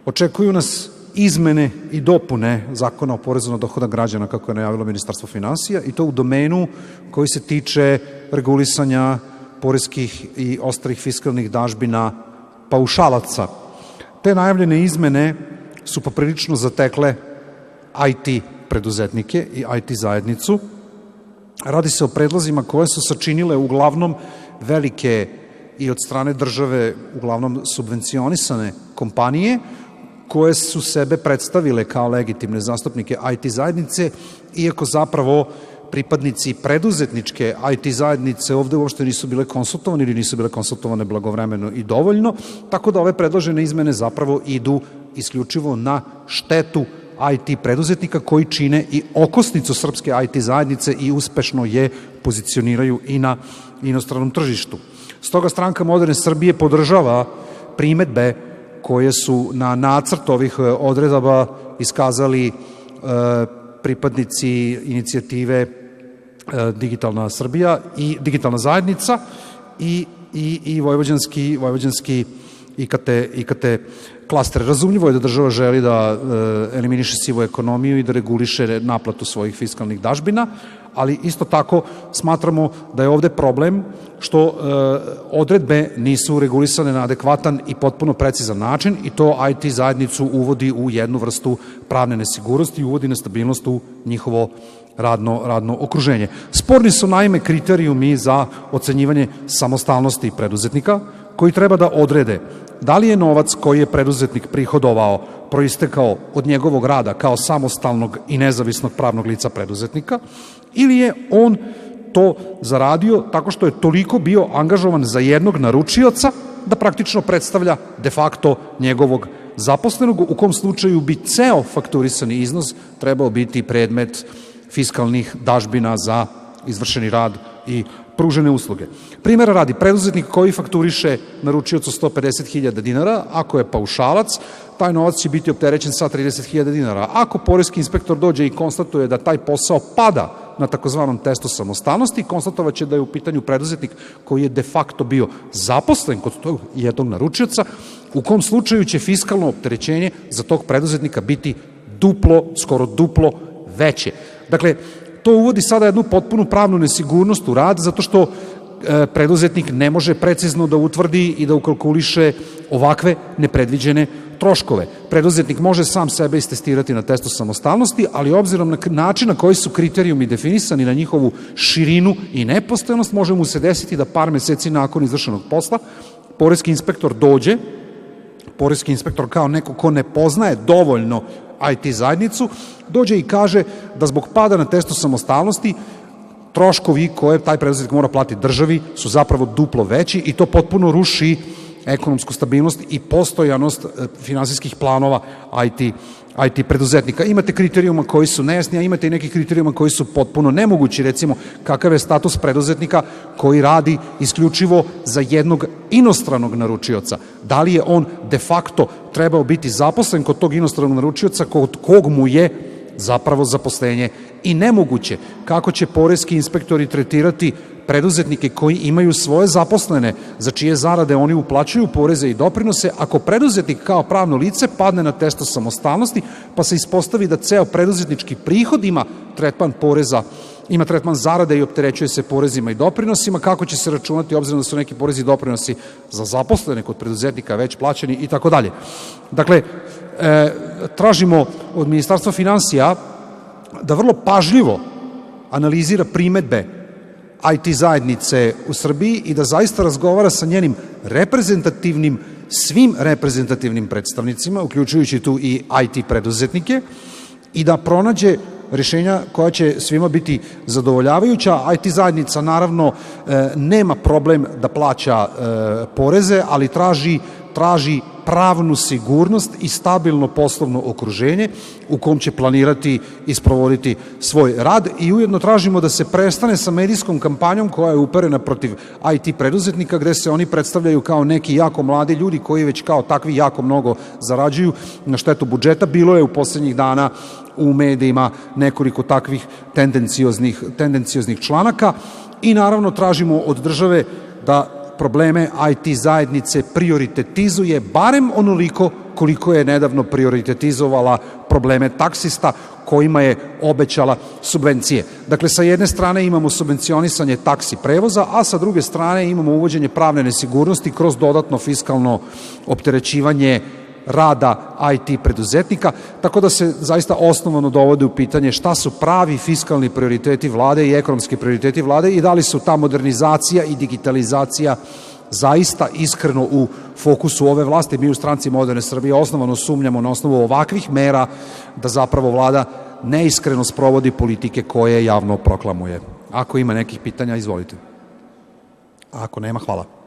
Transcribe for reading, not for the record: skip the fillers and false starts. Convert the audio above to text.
Očekuju nas izmene i dopune Zakona o porezu na dohodak građana, kako je najavilo Ministarstvo finansija, i to u domenu koji se tiče regulisanja poreskih i ostalih fiskalnih dažbina paušalaca. Te najavljene izmene su poprilično zatekle IT preduzetnike i IT zajednicu. Radi se o predlozima koje su sačinile uglavnom velike i od strane države uglavnom subvencionisane kompanije koje su sebe predstavile kao legitimne zastupnike IT zajednice, iako zapravo pripadnici preduzetničke IT zajednice ovde uopšte nisu bile konsultovane ili nisu bile konsultovane blagovremeno i dovoljno, tako da ove predložene izmene zapravo idu isključivo na štetu IT preduzetnika koji čine i okosnicu srpske IT zajednice i uspešno je pozicioniraju i na inostranom tržištu. Stoga Stranka moderne Srbije podržava primetbe koje su na nacrt ovih odredaba iskazali pripadnici inicijative Digitalna Srbija i Digitalna zajednica i vojvođanski IKT klaster. Razumljivo je da država želi da eliminiše sivu ekonomiju i da reguliše naplatu svojih fiskalnih dažbina, ali isto tako smatramo da je ovde problem što odredbe nisu regulisane na adekvatan i potpuno precizan način i to IT zajednicu uvodi u jednu vrstu pravne nesigurnosti i uvodi nestabilnost u njihovo radno okruženje. Sporni su naime kriterijumi za ocenjivanje samostalnosti preduzetnika koji treba da odrede da li je novac koji je preduzetnik prihodovao proistekao od njegovog rada kao samostalnog i nezavisnog pravnog lica preduzetnika ili je on to zaradio tako što je toliko bio angažovan za jednog naručioca da praktično predstavlja de facto njegovog zaposlenog, u kom slučaju bi ceo fakturisani iznos trebao biti predmet fiskalnih dažbina za izvršeni rad i pružene usluge. Primera radi, preduzetnik koji fakturiše naručiocu 150.000 dinara, ako je paušalac, taj novac će biti opterećen sa 30.000 dinara. Ako poreski inspektor dođe i konstatuje da taj posao pada na takozvanom testu samostalnosti, konstatovaće da je u pitanju preduzetnik koji je de facto bio zaposlen kod tog jednog naručioca, u kom slučaju će fiskalno opterećenje za tog preduzetnika biti skoro duplo veće. Dakle, to uvodi sada jednu potpunu pravnu nesigurnost u rad, zato što preduzetnik ne može precizno da utvrdi i da ukalkuliše ovakve nepredviđene troškove. Preduzetnik može sam sebe istestirati na testu samostalnosti, ali obzirom na način na koji su kriterijumi definisani, na njihovu širinu i nepostojanost, može mu se desiti da par meseci nakon izvršenog posla poreski inspektor dođe, poreski inspektor kao neko ko ne poznaje dovoljno IT zajednicu, dođe i kaže da zbog pada na testu samostalnosti troškovi koje taj preduzetnik mora platiti državi su zapravo duplo veći i to potpuno ruši ekonomsku stabilnost i postojanost finansijskih planova IT preduzetnika. Imate kriterijuma koji su nejasni, a imate i nekih kriterijuma koji su potpuno nemogući. Recimo, kakav je status preduzetnika koji radi isključivo za jednog inostranog naručioca? Da li je on de facto trebao biti zaposlen kod tog inostranog naručioca kod kog mu je zapravo zaposlenje i nemoguće? Kako će poreski inspektori tretirati preduzetnike koji imaju svoje zaposlene, za čije zarade oni uplaćuju poreze i doprinose, ako preduzetnik kao pravno lice padne na testu samostalnosti, pa se ispostavi da ceo preduzetnički prihod ima tretman poreza, ima tretman zarade i opterećuje se porezima i doprinosima, kako će se računati obzirom da su neki porezi i doprinosi za zaposlene kod preduzetnika već plaćeni i tako dalje. Dakle, tražimo od Ministarstva finansija da vrlo pažljivo analizira primetbe IT zajednice u Srbiji i da zaista razgovara sa njenim svim reprezentativnim predstavnicima, uključujući tu i IT preduzetnike, i da pronađe rešenja koja će svima biti zadovoljavajuća. IT zajednica naravno nema problem da plaća poreze, ali traži pravnu sigurnost i stabilno poslovno okruženje u kom će planirati i sprovoditi svoj rad i ujedno tražimo da se prestane sa medijskom kampanjom koja je uperena protiv IT preduzetnika, gde se oni predstavljaju kao neki jako mladi ljudi koji već kao takvi jako mnogo zarađuju na štetu budžeta. Bilo je u poslednjih dana u medijima nekoliko takvih tendencioznih članaka i naravno tražimo od države da probleme IT zajednice prioritetizuje barem onoliko koliko je nedavno prioritetizovala probleme taksista kojima je obećala subvencije. Dakle, sa jedne strane imamo subvencionisanje taksi prevoza, a sa druge strane imamo uvođenje pravne nesigurnosti kroz dodatno fiskalno opterećivanje rada IT preduzetnika, tako da se zaista osnovano dovode u pitanje šta su pravi fiskalni prioriteti vlade i ekonomski prioriteti vlade i da li su ta modernizacija i digitalizacija zaista iskreno u fokusu ove vlasti. Mi u Stranci moderne Srbije osnovano sumnjamo na osnovu ovakvih mera da zapravo vlada neiskreno sprovodi politike koje javno proklamuje. Ako ima nekih pitanja, izvolite. A ako nema, hvala.